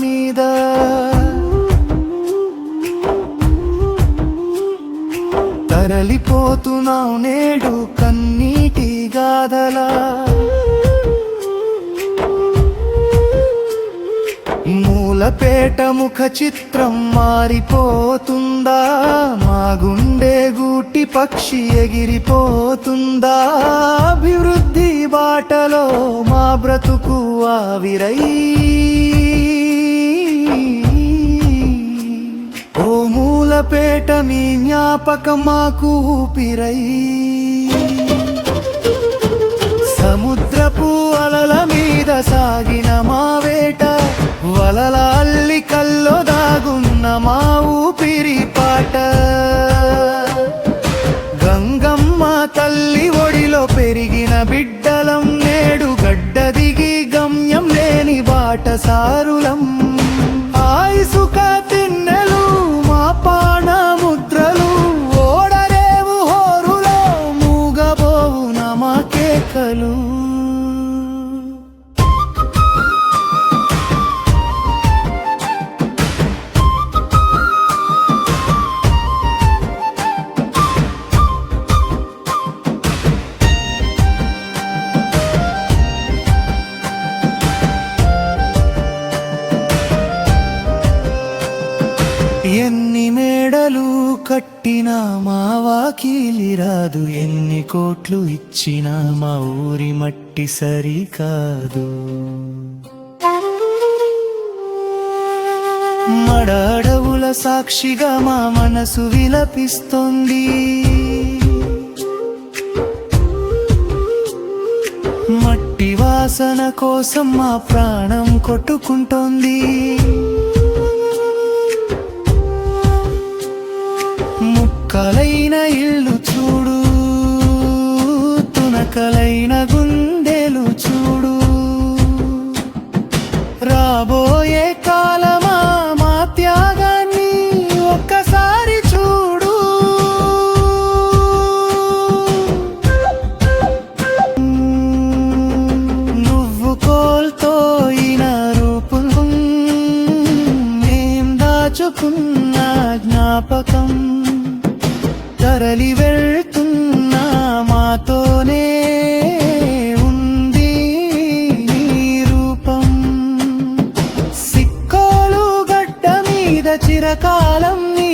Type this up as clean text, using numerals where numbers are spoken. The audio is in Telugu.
మీద తరలిపోతున్నావు నేడు కన్నీటి గాథలా. మూలపేట ముఖ చిత్రం మారిపోతుందా, మా గుండె గూటి పక్షి ఎగిరిపోతుందా. అభివృద్ధి బాటలో మా బ్రతుకు ఆవిరై, ఓ మూలపేట మీ జ్ఞాపకం మాకు ఊపిరై. సముద్రపు అలల మీద సాగిన మా వేట, వలల అల్లికల్లో దాగున్న మా ఊపిరి పాట. గంగమ్మ తల్లి ఒడిలో పెరిగిన బిడ్డలం, నేడు గడ్డ దిగి గమ్యం లేని బాట సారులం. ఆయుసుక తిన్నెలు మా పాన ముద్రలు, ఓడరేవు హోరులో మూగబోవు నమా కేకలు. ఎన్ని మేడలు కట్టినా మా వాకిలి రాదు, ఎన్ని కోట్లు ఇచ్చినా మా ఊరి మట్టి సరికాదు. మడడవుల సాక్షిగా మా మనసు విలపిస్తోంది, మట్టి వాసన కోసం మా ప్రాణం కొట్టుకుంటోంది. ముక్కలైన ఇల్లు చూడు, తునకలైన గుండెలు చూడు. రాబోయే కాలమా మా త్యాగాన్ని ఒక్కసారి చూడు. నువ్వు కోల్పోయిన రూపం, మేం దాచుకున్న జ్ఞాపకం. తరలి వెళ్తున్నా మాతోనే ఉంది నీ రూపం. సిక్కోలు గడ్డ మీద చిరకాలం నీ